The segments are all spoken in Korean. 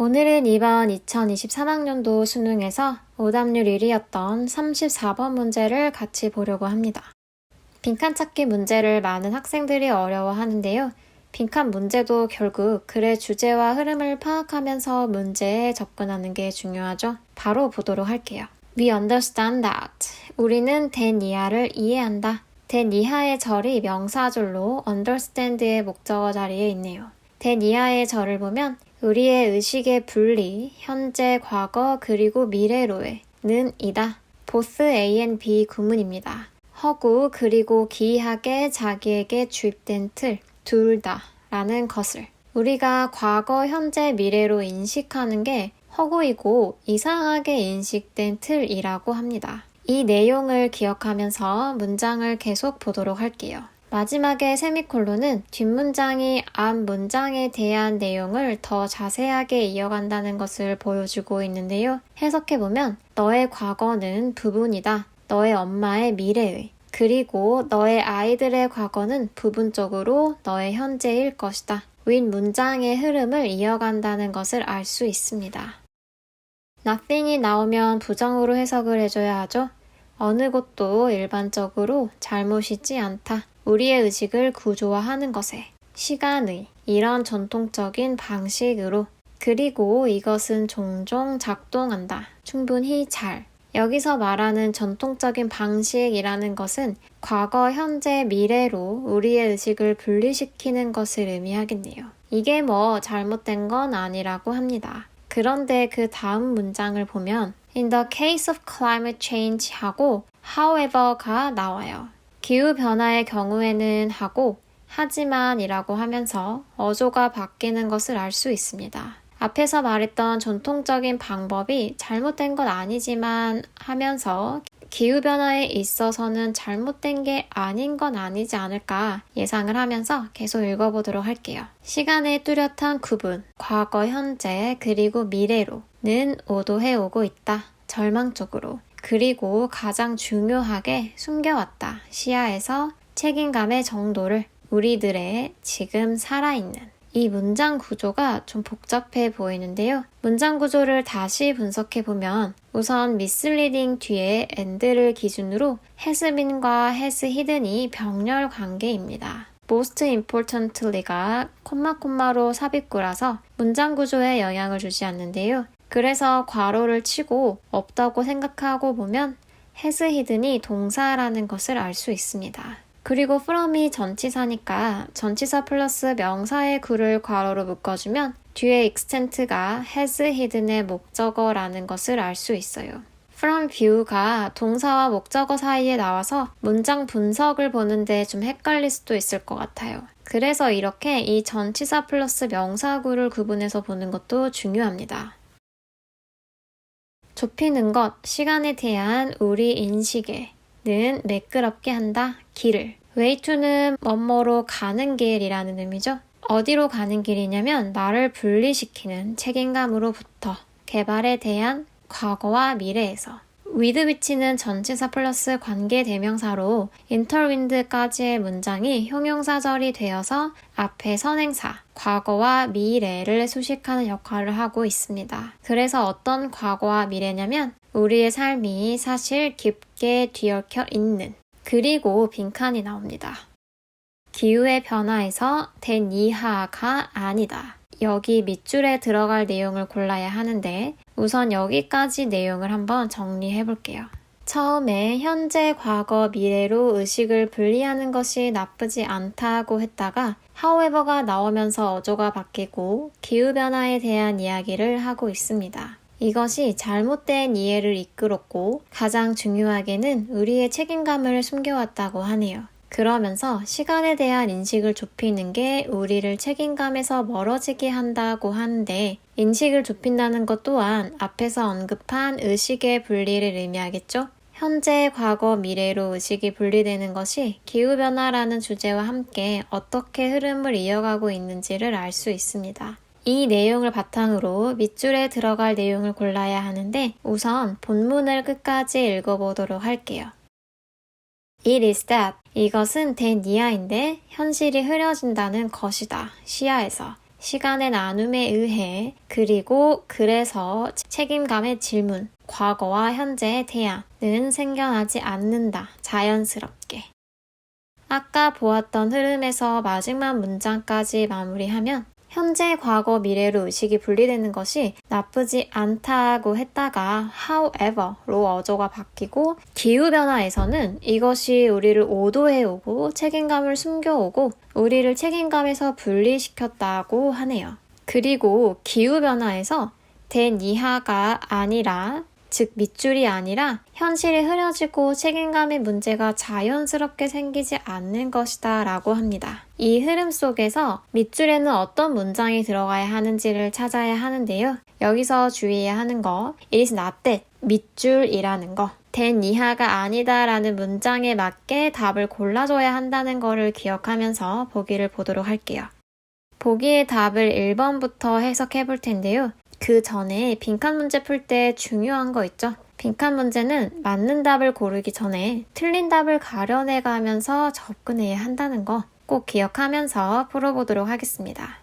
오늘은 이번 2023학년도 수능에서 오답률 1위였던 34번 문제를 같이 보려고 합니다. 빈칸 찾기 문제를 많은 학생들이 어려워하는데요. 빈칸 문제도 결국 글의 주제와 흐름을 파악하면서 문제에 접근하는 게 중요하죠. 바로 보도록 할게요. We understand that. 우리는 된 이하를 이해한다. 된 이하의 절이 명사절로 understand의 목적어 자리에 있네요. 된 이하의 절을 보면 우리의 의식의 분리, 현재, 과거, 그리고 미래로의 는 이다. both A and B 구문입니다. 허구 그리고 기이하게 자기에게 주입된 틀, 둘 다 라는 것을 우리가 과거, 현재, 미래로 인식하는 게 허구이고 이상하게 인식된 틀이라고 합니다. 이 내용을 기억하면서 문장을 계속 보도록 할게요. 마지막에 세미콜론은 뒷문장이 앞 문장에 대한 내용을 더 자세하게 이어간다는 것을 보여주고 있는데요. 해석해보면 너의 과거는 부분이다. 너의 엄마의 미래의. 그리고 너의 아이들의 과거는 부분적으로 너의 현재일 것이다. 윗 문장의 흐름을 이어간다는 것을 알 수 있습니다. nothing이 나오면 부정으로 해석을 해줘야 하죠. 어느 것도 일반적으로 잘못이지 않다. 우리의 의식을 구조화하는 것에 시간의 이런 전통적인 방식으로 그리고 이것은 종종 작동한다. 충분히 잘. 여기서 말하는 전통적인 방식이라는 것은 과거, 현재, 미래로 우리의 의식을 분리시키는 것을 의미하겠네요. 이게 뭐 잘못된 건 아니라고 합니다. 그런데 그 다음 문장을 보면 In the case of climate change 하고 however가 나와요. 기후변화의 경우에는 하고 하지만 이라고 하면서 어조가 바뀌는 것을 알 수 있습니다. 앞에서 말했던 전통적인 방법이 잘못된 건 아니지만 하면서 기후변화에 있어서는 잘못된 게 아닌 건 아니지 않을까 예상을 하면서 계속 읽어보도록 할게요. 시간의 뚜렷한 구분, 과거, 현재, 그리고 미래로는 오도해 오고 있다. 절망적으로. 그리고 가장 중요하게 숨겨왔다. 시야에서 책임감의 정도를 우리들의 지금 살아있는 이 문장 구조가 좀 복잡해 보이는데요. 문장 구조를 다시 분석해보면 우선 misleading 뒤에 and를 기준으로 has been과 has hidden이 병렬 관계입니다. most importantly가 콤마로 삽입구라서 문장 구조에 영향을 주지 않는데요. 그래서 괄호를 치고 없다고 생각하고 보면 has hidden이 동사라는 것을 알 수 있습니다. 그리고 from이 전치사니까 전치사 플러스 명사의 구를 괄호로 묶어주면 뒤에 extent가 has hidden의 목적어라는 것을 알 수 있어요. from view가 동사와 목적어 사이에 나와서 문장 분석을 보는데 좀 헷갈릴 수도 있을 것 같아요. 그래서 이렇게 이 전치사 플러스 명사구를 구분해서 보는 것도 중요합니다. 좁히는 것, 시간에 대한 우리 인식에는 매끄럽게 한다, 길을. way to는 뭐뭐로 가는 길이라는 의미죠. 어디로 가는 길이냐면 나를 분리시키는 책임감으로부터 개발에 대한 과거와 미래에서. with which는 전치사 플러스 관계 대명사로 interwind까지의 문장이 형용사절이 되어서 앞에 선행사, 과거와 미래를 수식하는 역할을 하고 있습니다. 그래서 어떤 과거와 미래냐면 우리의 삶이 사실 깊게 뒤얽혀 있는 그리고 빈칸이 나옵니다. 기후의 변화에서 된 이하가 아니다. 여기 밑줄에 들어갈 내용을 골라야 하는데 우선 여기까지 내용을 한번 정리해 볼게요. 처음에 현재, 과거, 미래로 의식을 분리하는 것이 나쁘지 않다고 했다가 however가 나오면서 어조가 바뀌고 기후변화에 대한 이야기를 하고 있습니다. 이것이 잘못된 이해를 이끌었고 가장 중요하게는 우리의 책임감을 숨겨왔다고 하네요. 그러면서 시간에 대한 인식을 좁히는 게 우리를 책임감에서 멀어지게 한다고 하는데 인식을 좁힌다는 것 또한 앞에서 언급한 의식의 분리를 의미하겠죠? 현재, 과거, 미래로 의식이 분리되는 것이 기후변화라는 주제와 함께 어떻게 흐름을 이어가고 있는지를 알 수 있습니다. 이 내용을 바탕으로 밑줄에 들어갈 내용을 골라야 하는데 우선 본문을 끝까지 읽어보도록 할게요. It is that. 이것은 된 이하인데 현실이 흐려진다는 것이다. 시야에서. 시간의 나눔에 의해, 그리고 그래서 책임감의 질문, 과거와 현재의 대안은 생겨나지 않는다. 자연스럽게. 아까 보았던 흐름에서 마지막 문장까지 마무리하면 현재, 과거, 미래로 의식이 분리되는 것이 나쁘지 않다고 했다가 however로 어조가 바뀌고 기후변화에서는 이것이 우리를 오도해오고 책임감을 숨겨오고 우리를 책임감에서 분리시켰다고 하네요. 그리고 기후변화에서 된 이하가 아니라 즉 밑줄이 아니라 현실이 흐려지고 책임감의 문제가 자연스럽게 생기지 않는 것이다 라고 합니다. 이 흐름 속에서 밑줄에는 어떤 문장이 들어가야 하는지를 찾아야 하는데요. 여기서 주의해야 하는 거 It is not that, 밑줄이라는 거. 된 이하가 아니다 라는 문장에 맞게 답을 골라줘야 한다는 거를 기억하면서 보기를 보도록 할게요. 보기의 답을 1번부터 해석해 볼 텐데요. 그 전에 빈칸 문제 풀 때 중요한 거 있죠? 빈칸 문제는 맞는 답을 고르기 전에 틀린 답을 가려내가면서 접근해야 한다는 거 꼭 기억하면서 풀어보도록 하겠습니다.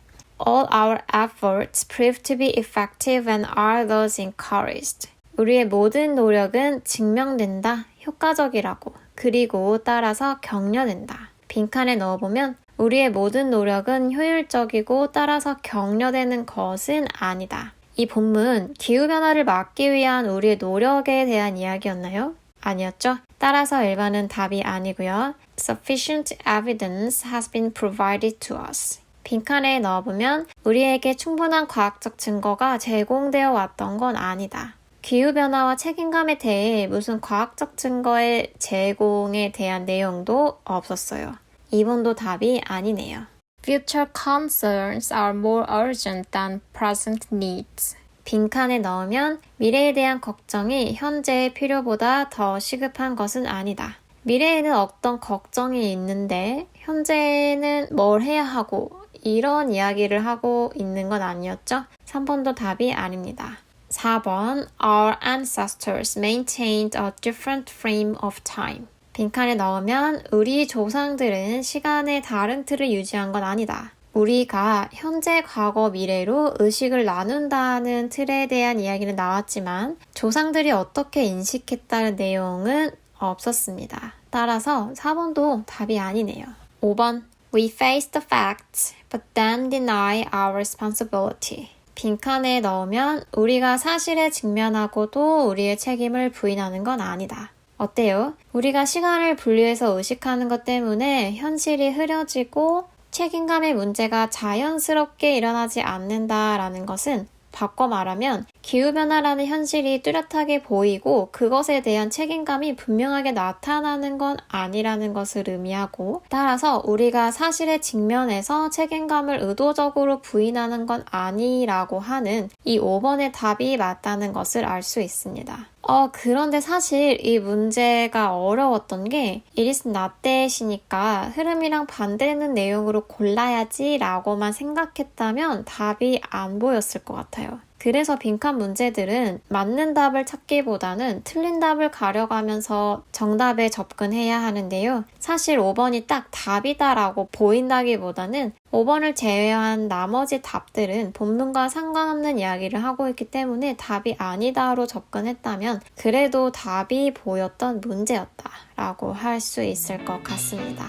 All our efforts prove to be effective and are thus encouraged. 우리의 모든 노력은 증명된다, 효과적이라고, 그리고 따라서 격려된다. 빈칸에 넣어보면 우리의 모든 노력은 효율적이고 따라서 격려되는 것은 아니다. 이 본문, 기후변화를 막기 위한 우리의 노력에 대한 이야기였나요? 아니었죠? 따라서 1번은 답이 아니고요. Sufficient evidence has been provided to us. 빈칸에 넣어보면 우리에게 충분한 과학적 증거가 제공되어 왔던 건 아니다. 기후변화와 책임감에 대해 무슨 과학적 증거의 제공에 대한 내용도 없었어요. 2번도 답이 아니네요. Future concerns are more urgent than present needs. 빈칸에 넣으면 미래에 대한 걱정이 현재의 필요보다 더 시급한 것은 아니다. 미래에는 어떤 걱정이 있는데 현재는 뭘 해야 하고 이런 이야기를 하고 있는 건 아니었죠? 3번도 답이 아닙니다. 4번 Our ancestors maintained a different frame of time. 빈칸에 넣으면 우리 조상들은 시간의 다른 틀을 유지한 건 아니다. 우리가 현재, 과거, 미래로 의식을 나눈다는 틀에 대한 이야기는 나왔지만 조상들이 어떻게 인식했다는 내용은 없었습니다. 따라서 4번도 답이 아니네요. 5번 We face the facts, but then deny our responsibility. 빈칸에 넣으면 우리가 사실에 직면하고도 우리의 책임을 부인하는 건 아니다. 어때요? 우리가 시간을 분리해서 의식하는 것 때문에 현실이 흐려지고 책임감의 문제가 자연스럽게 일어나지 않는다라는 것은 바꿔 말하면 기후변화라는 현실이 뚜렷하게 보이고 그것에 대한 책임감이 분명하게 나타나는 건 아니라는 것을 의미하고 따라서 우리가 사실에 직면해서 책임감을 의도적으로 부인하는 건 아니라고 하는 이 5번의 답이 맞다는 것을 알 수 있습니다. 그런데 사실 이 문제가 어려웠던 게 It is not that이니까 흐름이랑 반대되는 내용으로 골라야지 라고만 생각했다면 답이 안 보였을 것 같아요. 그래서 빈칸 문제들은 맞는 답을 찾기보다는 틀린 답을 가려가면서 정답에 접근해야 하는데요. 사실 5번이 딱 답이다라고 보인다기보다는 5번을 제외한 나머지 답들은 본문과 상관없는 이야기를 하고 있기 때문에 답이 아니다로 접근했다면 그래도 답이 보였던 문제였다라고 할 수 있을 것 같습니다.